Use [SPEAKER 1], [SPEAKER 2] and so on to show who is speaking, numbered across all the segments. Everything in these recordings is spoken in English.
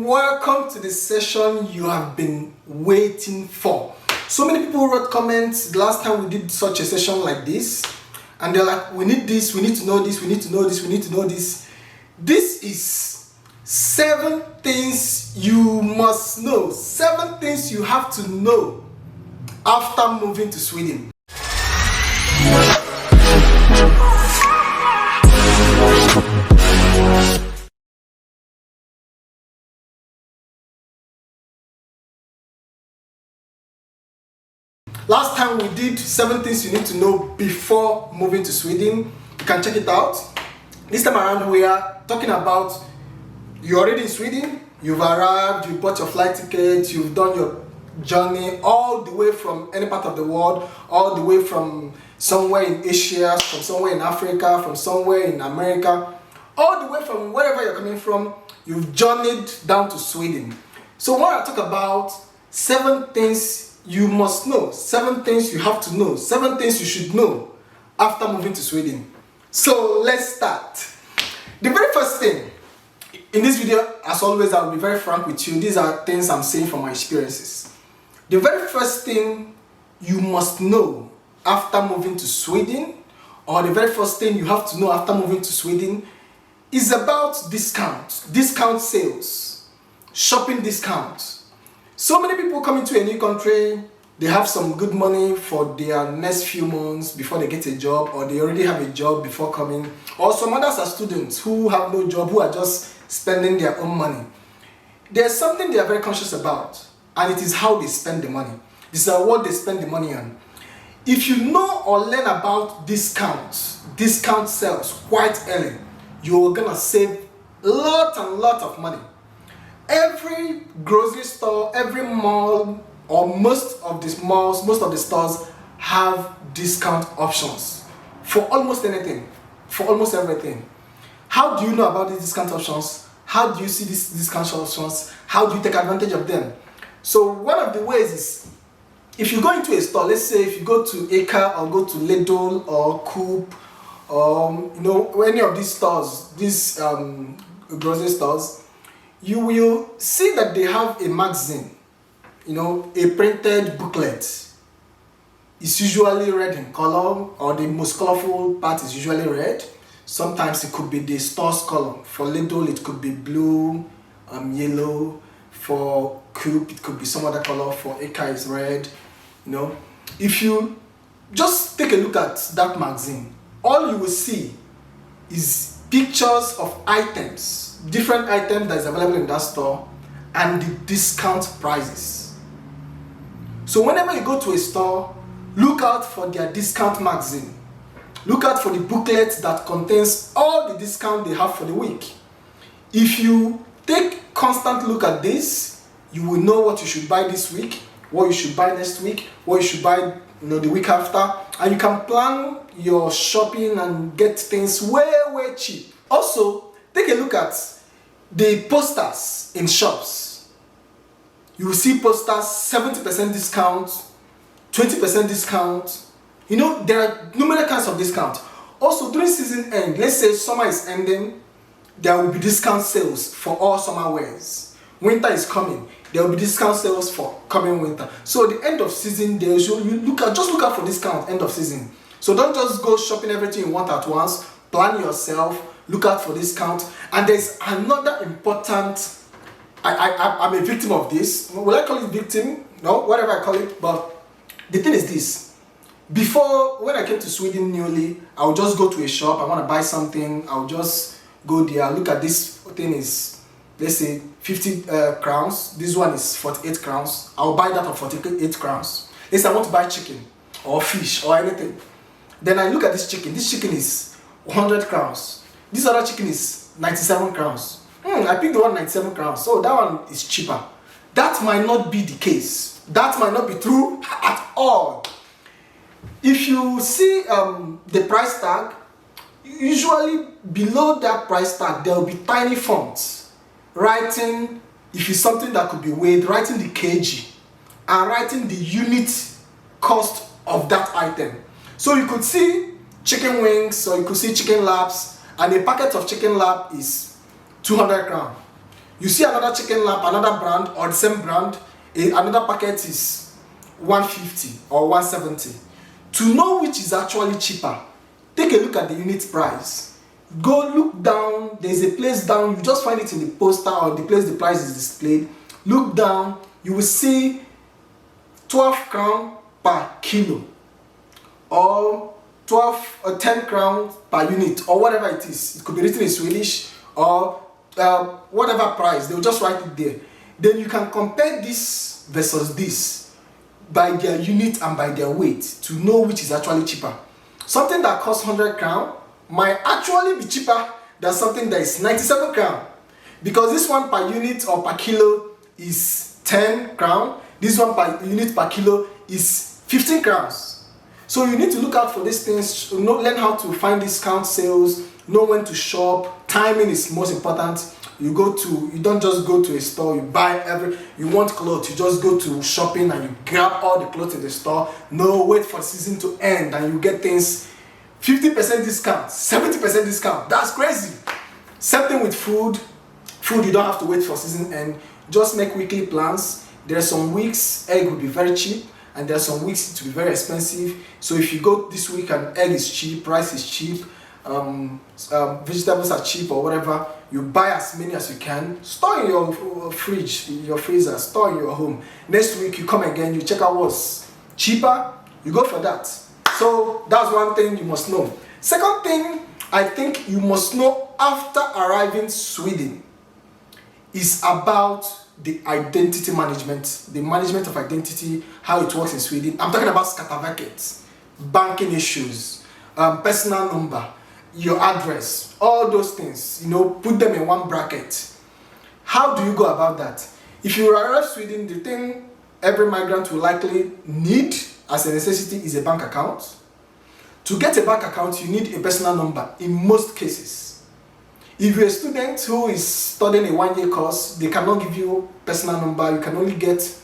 [SPEAKER 1] Welcome to the session you have been waiting for. So many people wrote comments the last time we did such a session like this, and they're like, we need this, we need to know this, we need to know this, we need to know this. This is 7 things you must know, 7 things you have to know after moving to Sweden. Last time we did 7 things you need to know before moving to Sweden. You can check it out. This time around we are talking about you're already in Sweden, you've arrived, you bought your flight ticket, you've done your journey all the way from any part of the world, all the way from somewhere in Asia, from somewhere in Africa, from somewhere in America, all the way from wherever you're coming from, you've journeyed down to Sweden. So when I talk about 7 things you must know, 7 things you have to know, 7 things you should know after moving to Sweden. So let's start. The very first thing, in this video, as always, I will be very frank with you. These are things I'm saying from my experiences. The very first thing you must know after moving to Sweden, or the very first thing you have to know after moving to Sweden, is about discount sales, shopping discounts. So many people come into a new country, they have some good money for their next few months before they get a job, or they already have a job before coming, or some others are students who have no job, who are just spending their own money. There's something they are very conscious about, and it is how they spend the money. This is what they spend the money on. If you know or learn about discount sales quite early, you're gonna save a lot of money. Every grocery store, every mall, or most of the malls, most of the stores have discount options for almost anything, for almost everything. How do you know about these discount options? How do you see these discount options? How do you take advantage of them? So one of the ways is, if you go into a store, let's say if you go to Acre or go to Lidl or Coop, any of these stores, these grocery stores, you will see that they have a magazine, a printed booklet. It's usually red in color, or the most colorful part is usually red. Sometimes it could be the store's color. For Lidl, it could be blue, yellow. For Coop, it could be some other color. For Acre, it's red. If you just take a look at that magazine, all you will see is pictures of items, different items that is available in that store, and the discount prices. So whenever you go to a store, look out for their discount magazine. Look out for the booklet that contains all the discount they have for the week. If you take constant look at this, you will know what you should buy this week, what you should buy next week, what you should buy the week after, and you can plan your shopping and get things way cheap. Also, take a look at the posters in shops. You will see posters 70% discount, 20% discount. There are numerous kinds of discount. Also, during season end, let's say summer is ending, there will be discount sales for all summer wears. Winter is coming, there will be discount sales for coming winter. So the end of season, just look out for discount end of season. So don't just go shopping everything you want at once. Plan yourself, look out for discount. And there's another important, I'm a victim of this. Will I call it victim? No, whatever I call it. But the thing is this. Before, when I came to Sweden newly, I would just go to a shop, I want to buy something, I would just go there, look at this thing is, let's say 50 crowns, this one is 48 crowns, I'll buy that of 48 crowns. Let's say I want to buy chicken, or fish, or anything. Then I look at this chicken is 100 crowns, this other chicken is 97 crowns. I picked the one 97 crowns, so that one is cheaper. That might not be the case, that might not be true at all. If you see the price tag, usually below that price tag there will be tiny fonts writing, if it's something that could be weighed, writing the kg and writing the unit cost of that item. So you could see chicken wings, or you could see chicken laps, and a packet of chicken lap is 200 crown. You see another chicken lamp, another brand or the same brand, another packet is 150 or 170. To know which is actually cheaper, take a look at the unit price. Go look down, there's a place down, you just find it in the poster or the place the price is displayed. Look down, you will see 12 crown per kilo or 12 or 10 crowns per unit or whatever it is. It could be written in Swedish or whatever price, they'll just write it there. Then you can compare this versus this by their unit and by their weight to know which is actually cheaper. Something that costs 100 crown might actually be cheaper than something that is 97 crown, because this one per unit or per kilo is 10 crown, this one per unit per kilo is 15 crowns. So you need to look out for these things, learn how to find discount sales, know when to shop. Timing is most important. You don't just go to a store, you buy you want clothes, you just go to shopping and you grab all the clothes in the store. No, wait for the season to end and you get things 50% discount, 70% discount. That's crazy. Same thing with food. Food, you don't have to wait for season end. Just make weekly plans. There are some weeks egg will be very cheap and there are some weeks it will be very expensive. So if you go this week and egg is cheap, rice is cheap, vegetables are cheap or whatever, you buy as many as you can, store in your fridge, in your freezer, store in your home. Next week you come again, you check out what's cheaper, you go for that. So that's one thing you must know. Second thing I think you must know after arriving Sweden is about the identity management, the management of identity, how it works in Sweden. I'm talking about Skatteverket, banking issues, personal number, your address, all those things, put them in one bracket. How do you go about that? If you arrive in Sweden, the thing every migrant will likely need as a necessity is a bank account. To get a bank account, you need a personal number in most cases. If you're a student who is studying a one-year course, they cannot give you personal number. You can only get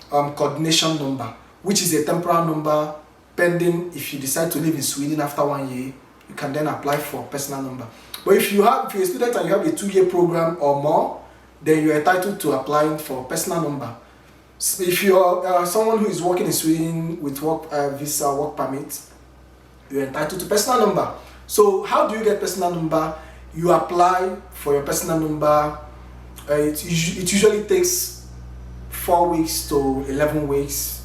[SPEAKER 1] coordination number, which is a temporary number pending if you decide to live in Sweden after 1 year. You can then apply for personal number. But if you're a student and you have a 2-year program or more, then you're entitled to applying for personal number. So if you're someone who is working in Sweden with work visa, work permit, you're entitled to personal number. So how do you get personal number? You apply for your personal number. It usually takes 4 weeks to 11 weeks,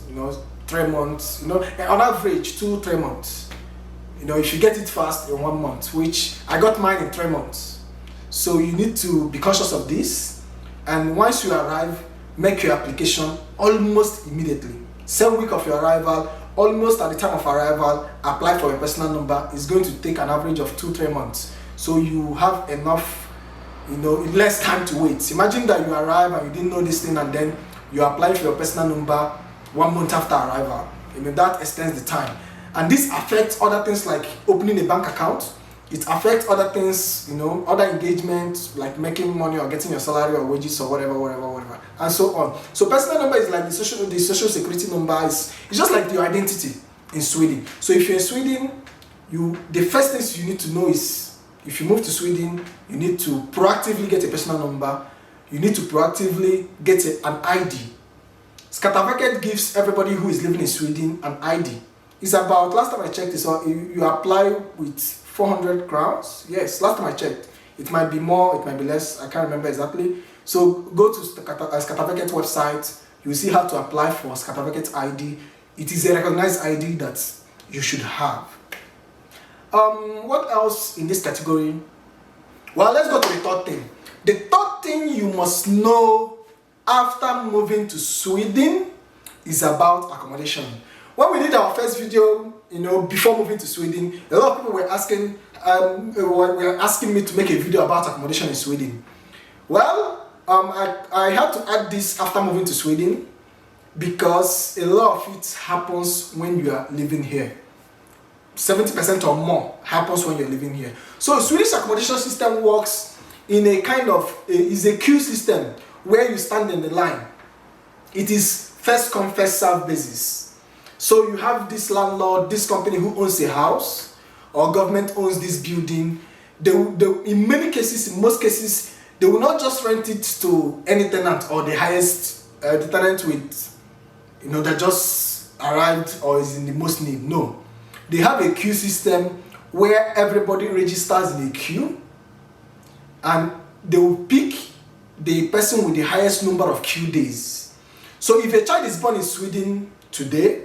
[SPEAKER 1] 3 months, on average 2-3 months. If you get it fast in 1 month, which I got mine in 3 months. So you need to be conscious of this. And once you arrive, make your application almost immediately. Same week of your arrival, almost at the time of arrival, apply for your personal number. It's going to take an average of 2-3 months. So you have enough, less time to wait. Imagine that you arrive and you didn't know this thing and then you apply for your personal number 1 month after arrival. That extends the time. And this affects other things like opening a bank account. It affects other things, other engagements like making money or getting your salary or wages or whatever, and so on. So personal number is like the social security number. It's just like your identity in Sweden. So if you're in Sweden, the first things you need to know is if you move to Sweden, you need to proactively get a personal number. You need to proactively get an ID. Skatteverket gives everybody who is living in Sweden an ID. It's about, last time I checked, you apply with 400 crowns. Yes, last time I checked. It might be more, it might be less, I can't remember exactly. So go to Skatteverket website, you see how to apply for Skatteverket ID. It is a recognized ID that you should have. What else in this category? Well, let's go to the third thing. The third thing you must know after moving to Sweden is about accommodation. When we did our first video, before moving to Sweden, a lot of people were asking me to make a video about accommodation in Sweden. Well, I had to add this after moving to Sweden because a lot of it happens when you are living here. 70% or more happens when you're living here. So Swedish accommodation system works in a kind of, is a queue system where you stand in the line. It is first come, first serve basis. So you have this landlord, this company who owns a house, or government owns this building. In many cases, in most cases, They will not just rent it to any tenant or the highest, the tenant with, that just arrived or is in the most need. No. They have a queue system where everybody registers in a queue, and they will pick the person with the highest number of queue days. So if a child is born in Sweden today,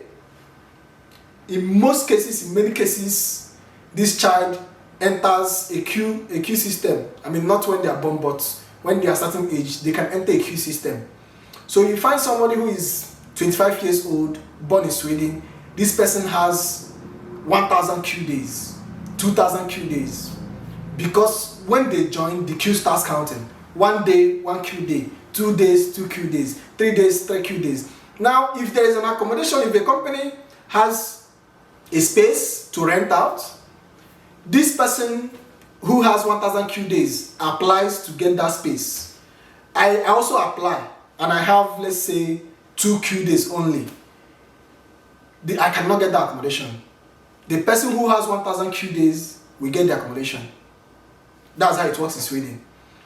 [SPEAKER 1] in most cases, in many cases, this child enters a queue system. I mean, not when they are born, but when they are a certain age, they can enter a queue system. So you find somebody who is 25 years old, born in Sweden, this person has 1,000 queue days, 2,000 queue days. Because when they join, the queue starts counting. 1 day, 1 queue day, 2 days, 2 queue days, 3 days, 3 queue days. Now, if there is an accommodation, if a company has a space to rent out, this person who has 1,000 queue days applies to get that space. I also apply, and I have, let's say, 2 queue days only. I cannot get the accommodation. The person who has 1,000 queue days will get the accommodation. That's how it works in Sweden.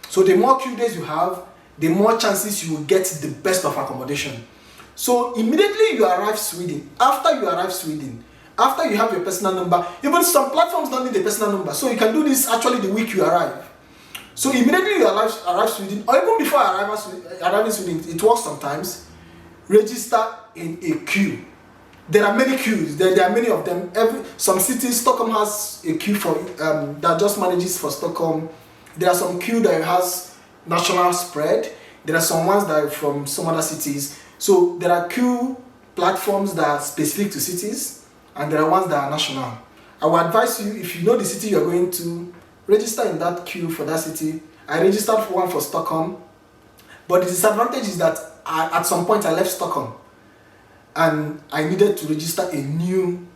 [SPEAKER 1] So the more queue days you have, the more chances you will get the best of accommodation. So immediately you arrive Sweden, after you have your personal number, even some platforms don't need a personal number, so you can do this actually the week you arrive. So immediately you arrive Sweden, or even before arriving Sweden, it works sometimes, register in a queue. There are many queues, there are many of them. Some cities, Stockholm has a queue for that just manages for Stockholm. There are some queue that has national spread. There are some ones that are from some other cities. So there are queue platforms that are specific to cities, and there are ones that are national. I would advise you, if you know the city you're going to, register in that queue for that city. I registered for one for Stockholm, but the disadvantage is that at some point I left Stockholm, and I needed to register a new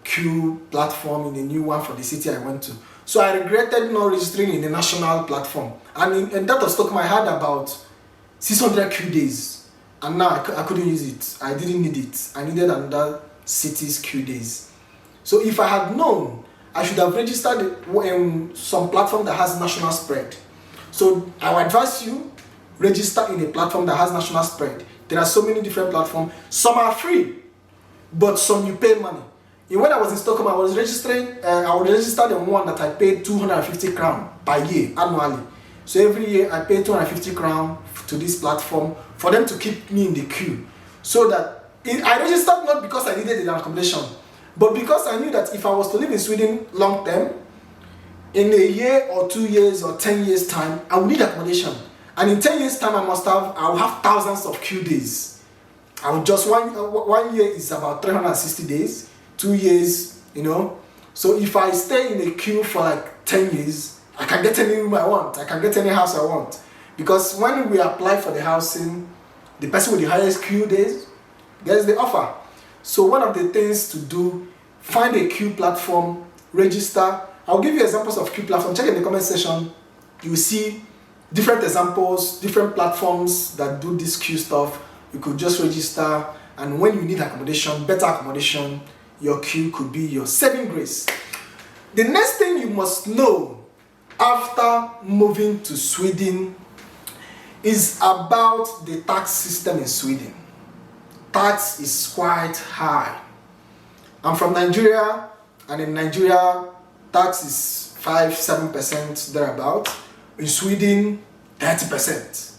[SPEAKER 1] queue platform in a new one for the city I went to. So I regretted not registering in a national platform. And in that of Stockholm, I had about 600 queue days, and now I couldn't use it. I didn't need it. I needed another city's queue days. So if I had known, I should have registered in some platform that has national spread. So I would advise you, register in a platform that has national spread. There are so many different platforms. Some are free, but some you pay money. When I was in Stockholm, I would register in one that I paid 250 crown per year annually. So every year I pay 250 crown to this platform for them to keep me in the queue. So that I registered not because I needed an accommodation, but because I knew that if I was to live in Sweden long term, in a year or 2 years or 10 years time, I would need accommodation. And in 10 years time, I will have thousands of queue days. I would just, one year is about 360 days, 2 years, So if I stay in a queue for like 10 years, I can get any room I want. I can get any house I want. Because when we apply for the housing, the person with the highest queue days gets the offer. So one of the things to do, find a queue platform, register. I'll give you examples of queue platform. Check in the comment section. You will see different examples, different platforms that do this queue stuff. You could just register, and when you need accommodation, better accommodation, your queue could be your saving grace. The next thing you must know after moving to Sweden is about the tax system in Sweden. Tax is quite high. I'm from Nigeria, and in Nigeria, tax is 5-7% thereabout. In Sweden, 30%,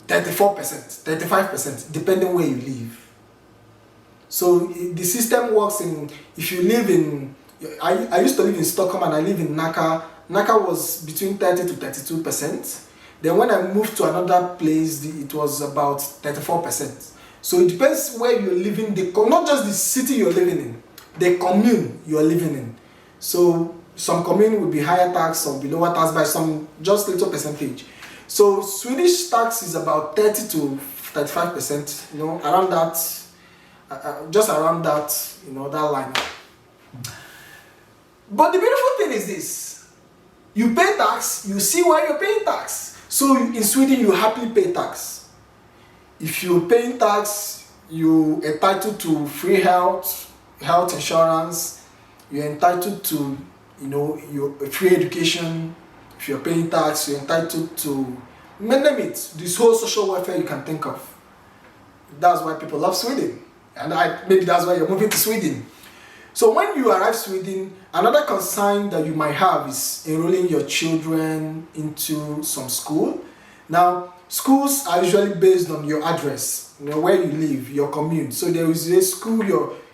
[SPEAKER 1] 34%, 35%, depending where you live. So the system works if you live in, I used to live in Stockholm and I live in Nacka. Nacka was between 30 to 32%. Then when I moved to another place, it was about 34%. So it depends where you're living, not just the city you're living in, the commune you're living in. So some commune will be higher tax, some will be lower tax by some just little percentage. So Swedish tax is about 30 to 35%, around that, just around that, that line. But the beautiful thing is this: you pay tax, you see why you're paying tax. So in Sweden, you happily pay tax. If you're paying tax, you're entitled to free health insurance. You're entitled to, your free education. if you're paying tax, you're entitled to name it, this whole social welfare you can think of. That's why people love Sweden, and maybe that's why you're moving to Sweden. So when you arrive Sweden, another concern that you might have is enrolling your children into some school. Now, schools are usually based on your address, where you live, your commune. So there is a school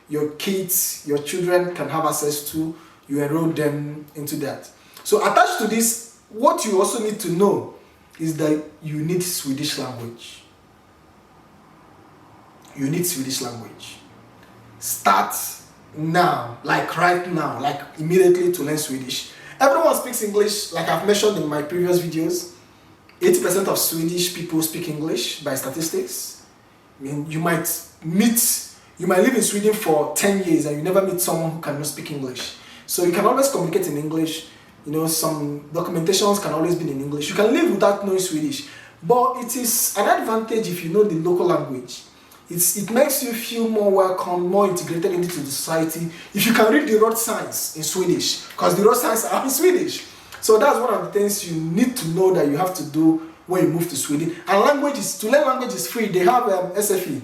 [SPEAKER 1] your kids, your children can have access to. You enroll them into that. So attached to this, what you also need to know is that you need Swedish language. You need Swedish language. Start now, like right now, like immediately to learn Swedish. Everyone speaks English, like I've mentioned in my previous videos. 80% of Swedish people speak English by statistics. I mean, you might live in Sweden for 10 years and you never meet someone who cannot speak English. So you can always communicate in English. Some documentations can always be in English. You can live without knowing Swedish, but it is an advantage if you know the local language. It makes you feel more welcome, more integrated into the society if you can read the road signs in Swedish, because the road signs are in Swedish. So that's one of the things you need to know that you have to do when you move to Sweden. And to learn language is free. They have SFE.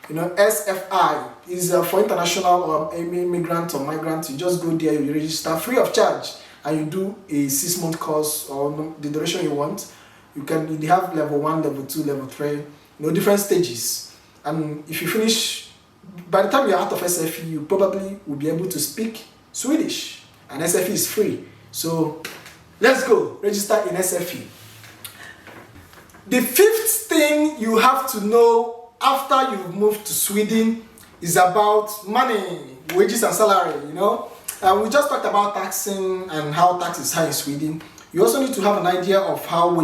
[SPEAKER 1] SFI is for international immigrant or migrant. You just go there, you register free of charge, and you do a 6-month course or the duration you want. They have level 1, level 2, level 3, different stages. And if you finish, by the time you're out of SFE, you probably will be able to speak Swedish. And SFE is free. So let's go, register in SFE. The 5th thing you have to know after you've moved to Sweden is about money, wages and salary, And we just talked about taxing and how tax is high in Sweden. You also need to have an idea of how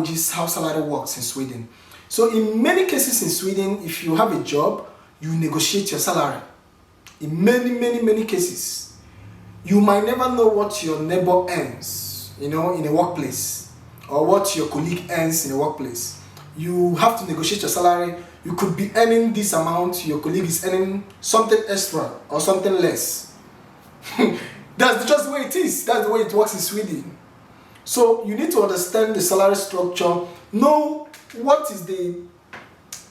[SPEAKER 1] salary works in Sweden. So in many cases in Sweden, if you have a job, you negotiate your salary. In many cases. You might never know what your neighbor earns, in a workplace, or what your colleague earns in a workplace. You have to negotiate your salary. You could be earning this amount, your colleague is earning something extra or something less. That's just the way it is. That's the way it works in Sweden. So you need to understand the salary structure, know what is the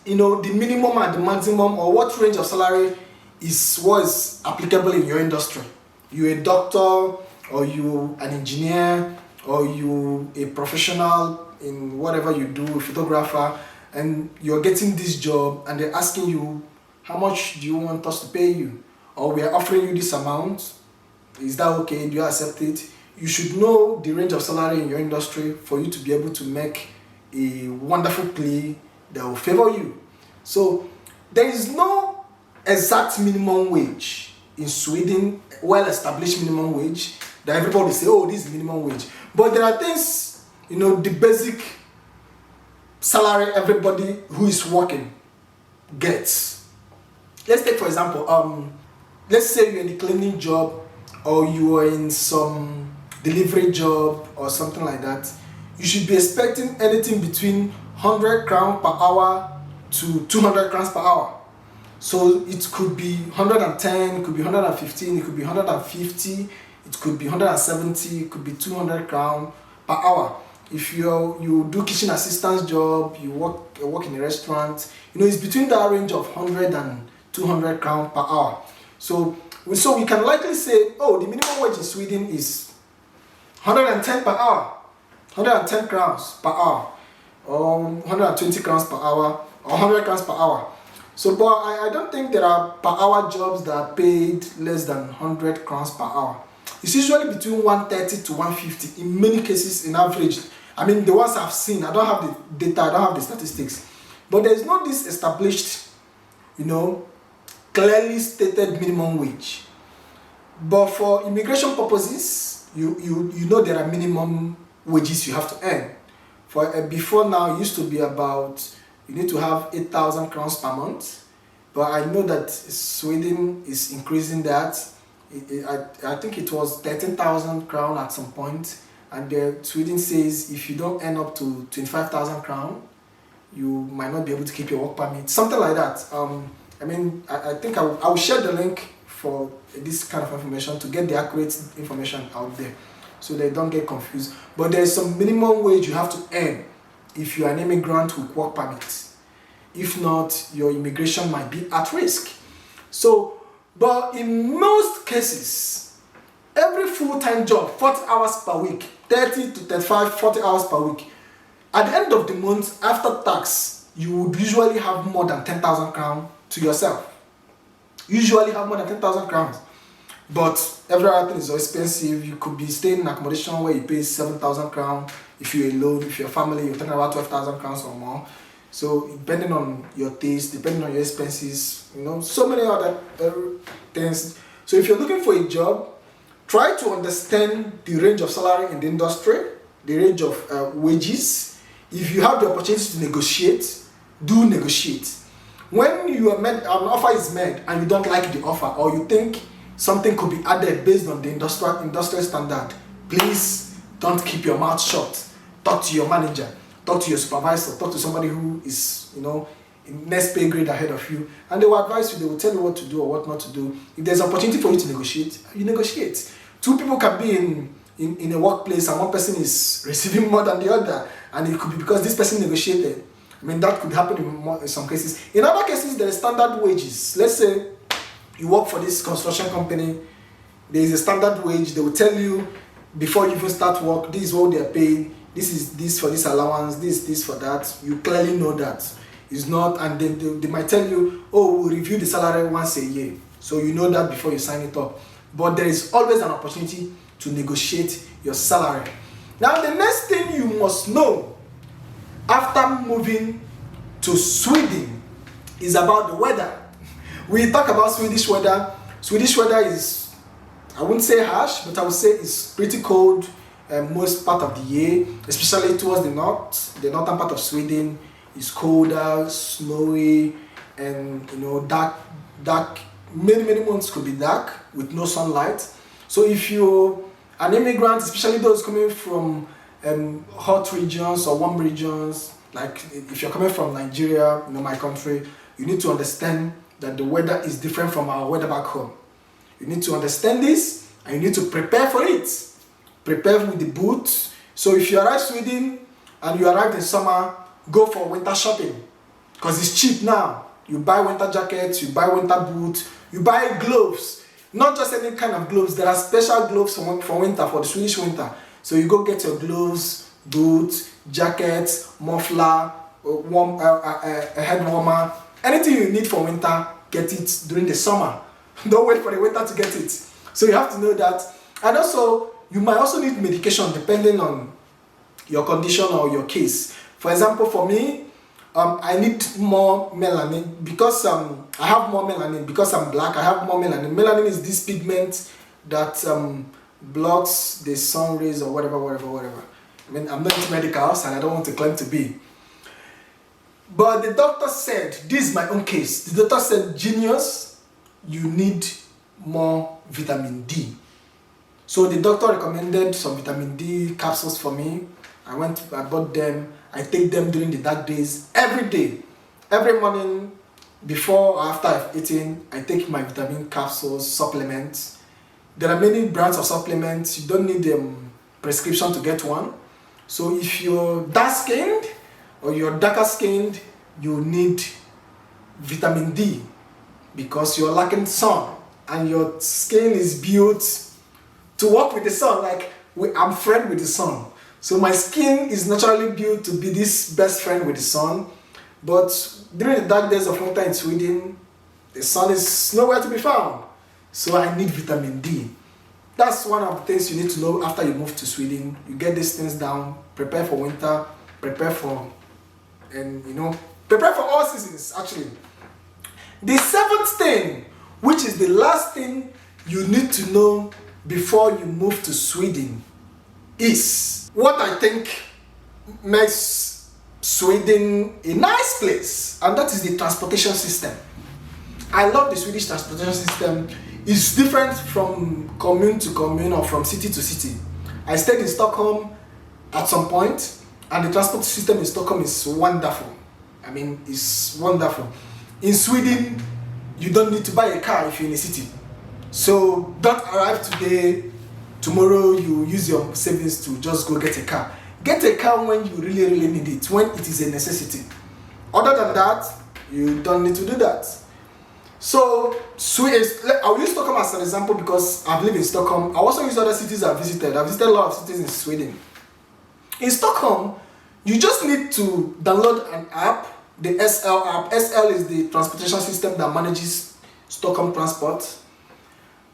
[SPEAKER 1] minimum and the maximum, or what range of salary is applicable in your industry. You're a doctor, or you an engineer, or you a professional in whatever you do, a photographer, and you're getting this job and they're asking you, how much do you want us to pay you? Or we are offering you this amount. Is that okay? Do you accept it? You should know the range of salary in your industry for you to be able to make a wonderful play that will favor you. So there is no exact minimum wage in Sweden, well-established minimum wage that everybody say, oh, this is minimum wage. But there are things, the basic salary everybody who is working gets. Let's take for example, let's say you're in a cleaning job, or you are in some delivery job or something like that. You should be expecting anything between 100 crowns per hour to 200 crowns per hour. So it could be 110, it could be 115, it could be 150, it could be 170, it could be 200 crowns per hour. If you do kitchen assistance job, you work in a restaurant, it's between that range of 100 and 200 crowns per hour. So we can likely say, oh, the minimum wage in Sweden is 110 per hour, 110 crowns per hour, or 120 crowns per hour, or 100 crowns per hour. So, but I don't think there are per hour jobs that are paid less than 100 crowns per hour. It's usually between 130 to 150 in many cases in average. I mean, the ones I've seen, I don't have the data, I don't have the statistics. But there's not this established, clearly stated minimum wage. But for immigration purposes, you know there are minimum wages you have to earn. Before now, it used to be about, you need to have 8,000 crowns per month. But I know that Sweden is increasing that. I think it was 13,000 crown at some point, and Sweden says if you don't earn up to 25,000 crown, you might not be able to keep your work permit, something like that. I think I will share the link for this kind of information to get the accurate information out there. so they don't get confused. But there's some minimum wage you have to earn if you're an immigrant with work permit. If not, your immigration might be at risk. So, but in most cases, every full-time job, 40 hours per week, 30 to 35, 40 hours per week, at the end of the month, after tax, you would usually have more than 10,000 crowns to yourself. Usually have more than 10,000 crowns. But every other thing is so expensive. You could be staying in accommodation where you pay 7,000 crowns. If you're alone, if you're family, you're talking about 12,000 crowns or more. So depending on your taste, depending on your expenses, so many other things. So if you're looking for a job, try to understand the range of salary in the industry, the range of wages. If you have the opportunity to negotiate, do negotiate. When you are an offer is made and you don't like the offer, or you think something could be added based on the industrial standard, please don't keep your mouth shut. Talk to your manager, talk to your supervisor, talk to somebody who is, in next pay grade ahead of you, and they will advise you, they will tell you what to do or what not to do. If there's opportunity for you to negotiate, you negotiate. Two people can be in a workplace and one person is receiving more than the other, and it could be because this person negotiated. That could happen in some cases. In other cases, there is standard wages. Let's say you work for this construction company, there is a standard wage. They will tell you before you even start work, this is what they are paying, this is this for this allowance, this for that. You clearly know that. It's not, and then they might tell you, oh, we'll review the salary once a year. So you know that before you sign it up. But there is always an opportunity to negotiate your salary. Now, the next thing you must know after moving to Sweden is about the weather. We talk about Swedish weather. Swedish weather is, I wouldn't say harsh, but I would say it's pretty cold most part of the year, especially towards the north. The northern part of Sweden is colder, snowy, and dark. Many months could be dark with no sunlight. So if you're an immigrant, especially those coming from hot regions or warm regions, like if you're coming from Nigeria, my country, you need to understand that the weather is different from our weather back home. You need to understand this, and you need to prepare for it. Prepare with the boots. So if you arrive in Sweden and you arrive in summer, go for winter shopping because it's cheap now. You buy winter jackets, you buy winter boots, you buy gloves. Not just any kind of gloves. There are special gloves for winter, for the Swedish winter. So you go get your gloves, boots, jackets, muffler, a head warmer. Anything you need for winter, get it during the summer. Don't wait for the winter to get it. So you have to know that. And also, you might also need medication depending on your condition or your case. For example, for me, I need more melanin because I have more melanin because I'm black. I have more melanin. Melanin is this pigment that blocks the sun rays or whatever. I'm not into medicals and I don't want to claim to be. But the doctor said, this is my own case. The doctor said, Genius, you need more vitamin D. So the doctor recommended some vitamin D capsules for me. I bought them. I take them during the dark days every day. Every morning, before or after I've eaten, I take my vitamin capsules, supplements. There are many brands of supplements. You don't need a prescription to get one. So if you're dark skinned or you're darker skinned, you need vitamin D because you're lacking sun and your skin is built to work with the sun. Like I'm friend with the sun. So my skin is naturally built to be this best friend with the sun. But during the dark days of winter in Sweden, the sun is nowhere to be found. So I need vitamin D. That's one of the things you need to know after you move to Sweden. You get these things down, prepare for winter, prepare for all seasons actually. The seventh thing, which is the last thing you need to know before you move to Sweden, is what I think makes Sweden a nice place, and that is the transportation system. I love the Swedish transportation system. It's different from commune to commune or from city to city. I stayed in Stockholm at some point, and the transport system in Stockholm is wonderful. It's wonderful. In Sweden, you don't need to buy a car if you're in a city. So don't arrive today tomorrow you use your savings to just go get a car. Get a car when you really, really need it, when it is a necessity. Other than that, you don't need to do that. So, I'll use Stockholm as an example because I've lived in Stockholm. I also use other cities I've visited. I've visited a lot of cities in Sweden. In Stockholm, you just need to download an app, the SL app. SL is the transportation system that manages Stockholm transport.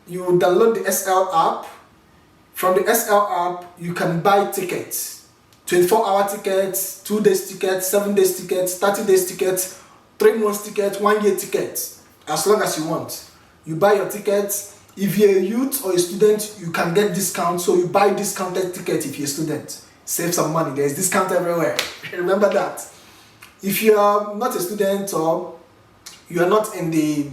[SPEAKER 1] You download the SL app. From the SL app, you can buy tickets. 24-hour tickets, 2 days tickets, 7 days tickets, 30 days tickets, 3 months tickets, 1 year tickets. As long as you want. You buy your tickets. If you're a youth or a student, you can get discounts. So you buy discounted tickets if you're a student. Save some money. There's discount everywhere. Remember that. If you are not a student or you are not in the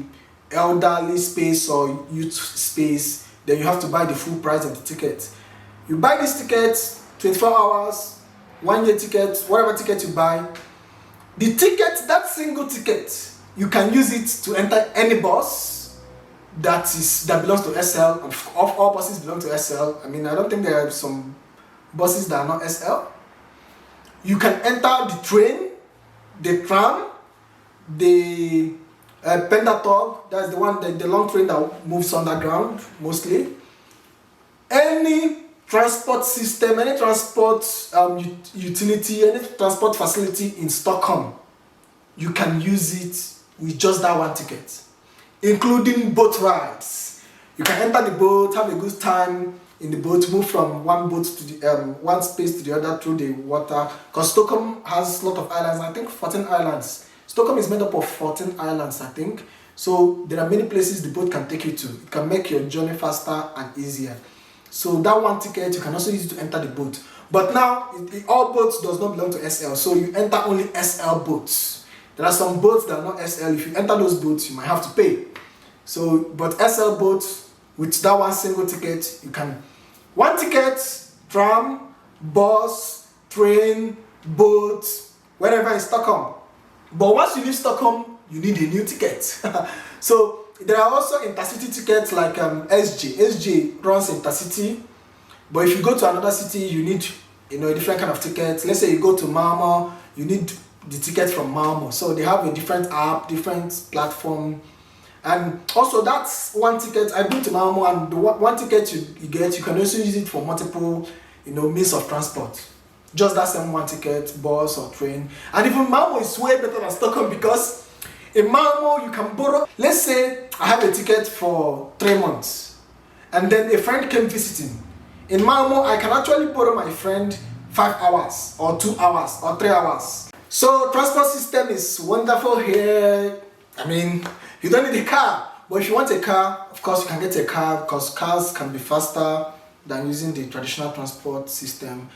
[SPEAKER 1] elderly space or youth space, then you have to buy the full price of the ticket. You buy these tickets, 24 hours, 1 year ticket, whatever ticket you buy. The ticket, that single ticket, you can use it to enter any bus that belongs to SL. All buses belong to SL. I mean, I don't think there are some buses that are not SL. You can enter the train, the tram, the pendatåg. That's the one, the long train that moves underground mostly. Any transport system, any transport utility, any transport facility in Stockholm, you can use it with just that one ticket, including boat rides. You can enter the boat, have a good time in the boat, move from one boat to the one space to the other through the water. Because Stockholm has a lot of islands. I think 14 islands. Stockholm is made up of 14 islands, I think. So there are many places the boat can take you to. It can make your journey faster and easier. So that one ticket you can also use it to enter the boat. But now all boats does not belong to SL, so you enter only SL boats. There are some boats that are not SL. If you enter those boats, you might have to pay. So, but SL boats, with that one single ticket, you can, one ticket, tram, bus, train, boat, wherever in Stockholm. But once you leave Stockholm, you need a new ticket. So there are also intercity tickets like SJ. SJ runs intercity. But if you go to another city, you need a different kind of ticket. Let's say you go to Malmo, you need the ticket from Malmo. So they have a different app, different platform. And also that's one ticket. I've been to Malmo, and the one ticket you get, you can also use it for multiple means of transport. Just that same one ticket, bus or train. And even Malmo is way better than Stockholm, because in Malmo you can borrow. Let's say I have a ticket for 3 months and then a friend came visiting. In Malmo I can actually borrow my friend 5 hours or 2 hours or 3 hours. So transport system is wonderful here. I mean, you don't need a car, but if you want a car, of course you can get a car, because cars can be faster than using the traditional transport system.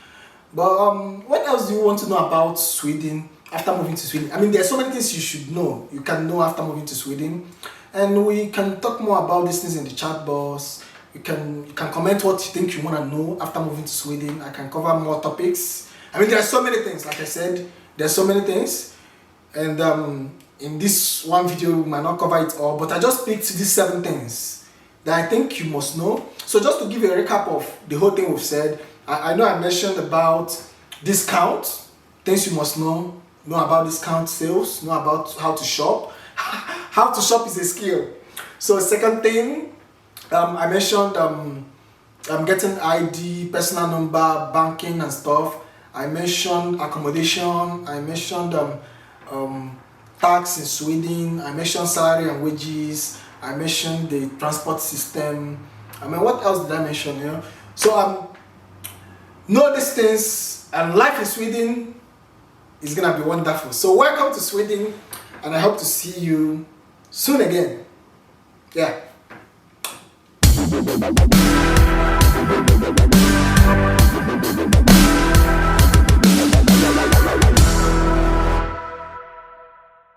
[SPEAKER 1] But what else do you want to know about Sweden after moving to Sweden? I mean, there are so many things you should know. You can know after moving to Sweden, and we can talk more about these things in the chat box. You can comment what you think you want to know after moving to Sweden. I can cover more topics. I mean, there are so many things. Like I said, there's so many things, and in this one video we might not cover it all, but I just picked these 7 things that I think you must know. So just to give you a recap of the whole thing we've said, I know I mentioned about discount, things you must know about discount sales, know about how to shop. How to shop is a skill. So second thing, I mentioned getting ID, personal number, banking and stuff. I mentioned accommodation. I mentioned tax in Sweden. I mentioned salary and wages. I mentioned the transport system. I mean, what else did I mention? So know these things, and life in Sweden is gonna be wonderful. So welcome to Sweden, and I hope to see you soon again. Yeah.